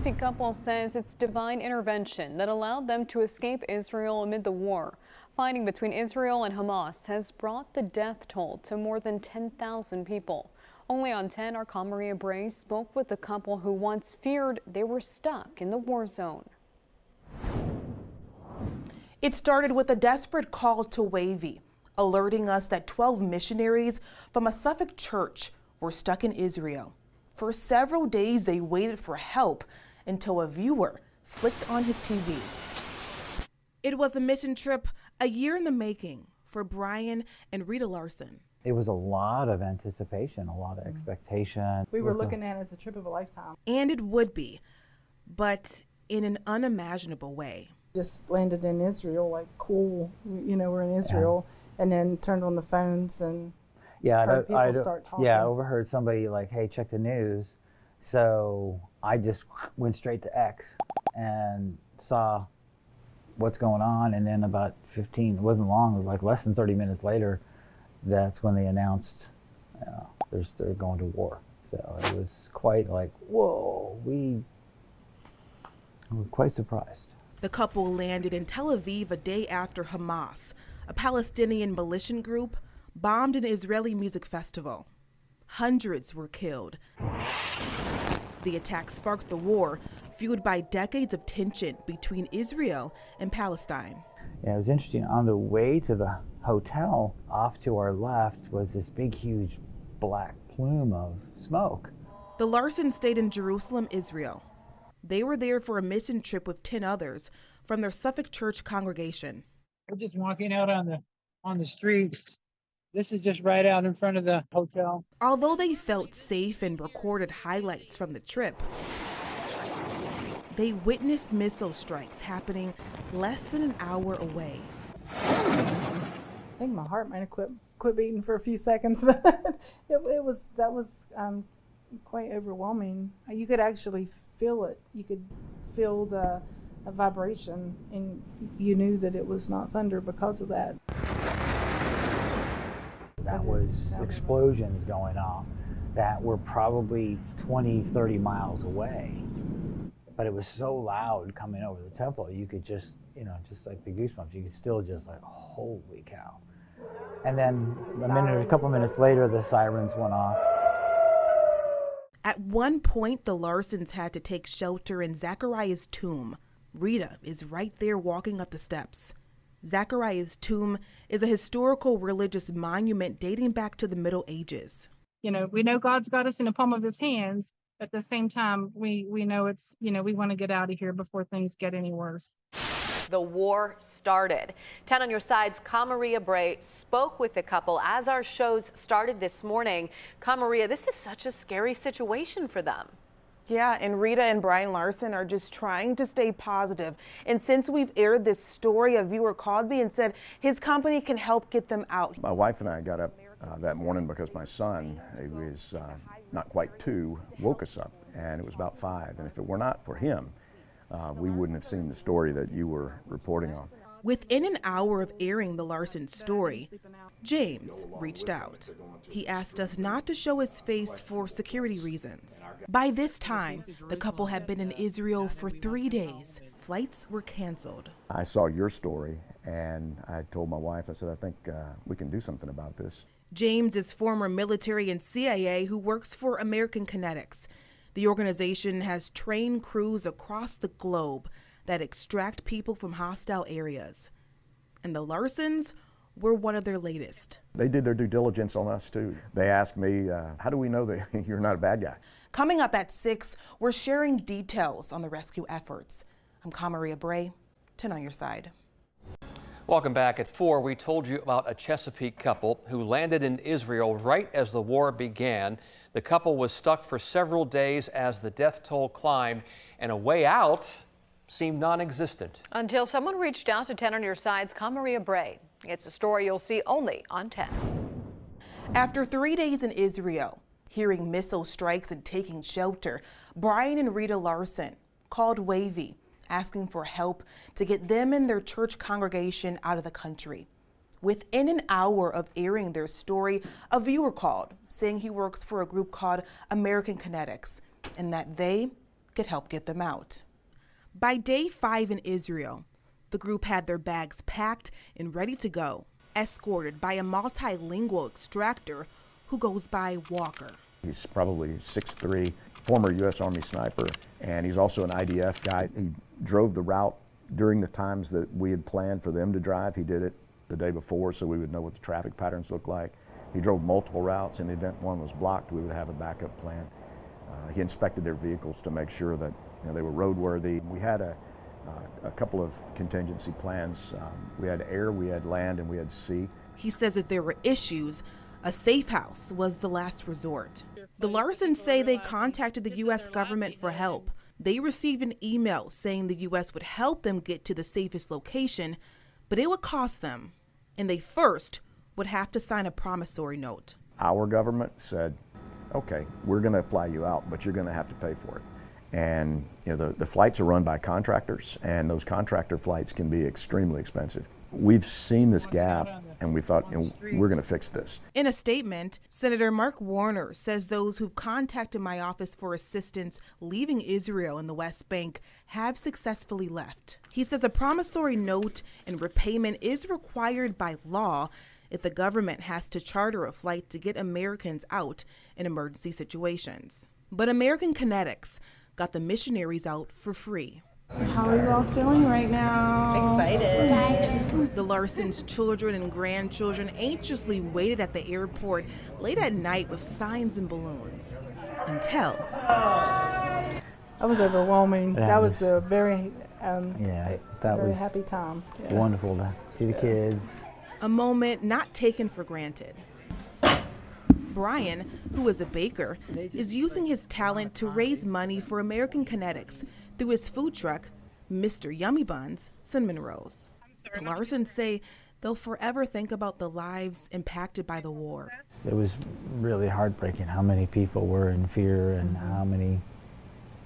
Chesapeake couple says it's divine intervention that allowed them to escape Israel amid the war. Fighting between Israel and Hamas has brought the death toll to more than 10,000 people. Only on 10, our Maria Bray spoke with the couple who once feared they were stuck in the war zone. It started with a desperate call to Wavy, alerting us that 12 missionaries from a Suffolk church were stuck in Israel. For several days, they waited for help until a viewer flicked on his TV. It was a mission trip a year in the making for Brian and Rita Larson. It was a lot of anticipation, a lot of expectation. We were looking at it as a trip of a lifetime. And it would be, but in an unimaginable way. Just landed in Israel, like cool, we're in Israel, and then turned on the phones and heard people start talking. Yeah, I overheard somebody like, hey, check the news. So I just went straight to X and saw what's going on. And then about 15, it wasn't long, it was like less than 30 minutes later, that's when they announced they're going to war. So it was quite like, whoa, we were quite surprised. The couple landed in Tel Aviv a day after Hamas, a Palestinian militant group, bombed an Israeli music festival. Hundreds were killed. The attack sparked the war, fueled by decades of tension between Israel and Palestine. Yeah, it was interesting. On the way to the hotel, off to our left was this big, huge black plume of smoke. The Larsons stayed in Jerusalem, Israel. They were there for a mission trip with 10 others from their Suffolk church congregation. We're just walking out on the street. This is just right out in front of the hotel. Although they felt safe and recorded highlights from the trip, they witnessed missile strikes happening less than an hour away. I think my heart might have quit beating for a few seconds, but that was quite overwhelming. You could actually feel it. You could feel the vibration, and you knew that it was not thunder because of that. That was explosions going off that were probably 20, 30 miles away. But it was so loud coming over the temple, you could just, just like the goosebumps, you could still just like, holy cow. And then a couple minutes later, the sirens went off. At one point, the Larsons had to take shelter in Zechariah's tomb. Rita is right there walking up the steps. Zechariah's tomb is a historical religious monument dating back to the Middle Ages. We know God's got us in the palm of his hands. At the same time, we know it's, we want to get out of here before things get any worse. The war started. 10 on your side's Maria Bray spoke with the couple as our shows started this morning. Maria, this is such a scary situation for them. Yeah, and Rita and Brian Larson are just trying to stay positive. And since we've aired this story, a viewer called me and said his company can help get them out. My wife and I got up that morning because my son, who was not quite 2, woke us up, and it was about 5. And if it were not for him, we wouldn't have seen the story that you were reporting on. Within an hour of airing the Larson story, James reached out. He asked us not to show his face for security reasons. By this time, the couple had been in Israel for 3 days. Flights were canceled. I saw your story, and I told my wife, I said, I think we can do something about this. James is former military and CIA who works for American Kinetics. The organization has trained crews across the globe that extract people from hostile areas. And the Larsons were one of their latest. They did their due diligence on us too. They asked me, how do we know that you're not a bad guy? Coming up at 6, we're sharing details on the rescue efforts. I'm Maria Bray, 10 on your side. Welcome back. At 4, we told you about a Chesapeake couple who landed in Israel right as the war began. The couple was stuck for several days as the death toll climbed, and a way out seemed non-existent. Until someone reached out to 10 on your side's Maria Bray. It's a story you'll see only on 10. After 3 days in Israel, hearing missile strikes and taking shelter, Brian and Rita Larson called Wavy, asking for help to get them and their church congregation out of the country. Within an hour of airing their story, a viewer called saying he works for a group called American Kinetics and that they could help get them out. By day 5 in Israel, the group had their bags packed and ready to go, escorted by a multilingual extractor who goes by Walker. He's probably 6'3", former U.S. Army sniper, and he's also an IDF guy. He drove the route during the times that we had planned for them to drive. He did it the day before so we would know what the traffic patterns looked like. He drove multiple routes. In the event one was blocked, we would have a backup plan. He inspected their vehicles to make sure that they were roadworthy. We had a couple of contingency plans. We had air, we had land, and we had sea. He says if there were issues, a safe house was the last resort. The Larsons say they contacted the U.S. government for help. They received an email saying the U.S. would help them get to the safest location, but it would cost them, and they first would have to sign a promissory note. Our government said, okay, we're going to fly you out, but you're going to have to pay for it. And the flights are run by contractors, and those contractor flights can be extremely expensive. We've seen this gap, and we thought, we're going to fix this. In a statement, Senator Mark Warner says those who've contacted my office for assistance leaving Israel and the West Bank have successfully left. He says a promissory note and repayment is required by law if the government has to charter a flight to get Americans out in emergency situations. But American Kinetics got the missionaries out for free. How are you all feeling right now? Excited. The Larsons' children and grandchildren anxiously waited at the airport late at night with signs and balloons until. That was overwhelming. That was a very, very happy time. Yeah. Wonderful to see the kids. A moment not taken for granted. Brian, who is a baker, is using his talent to raise money for American Kinetics through his food truck, Mr. Yummy Buns, Cinnamon Rolls. The Larsons say they'll forever think about the lives impacted by the war. It was really heartbreaking how many people were in fear and how many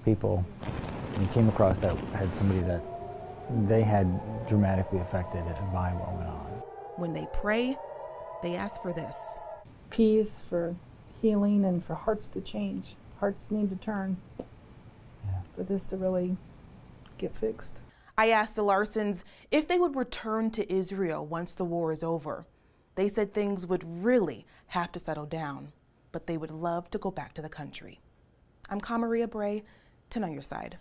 people we came across that had somebody that they had dramatically affected by what went on. When they pray, they ask for this. Peace, for healing, and for hearts to change. Hearts need to turn for this to really get fixed. I asked the Larsons if they would return to Israel once the war is over. They said things would really have to settle down, but they would love to go back to the country. I'm Maria Bray, 10 on your side.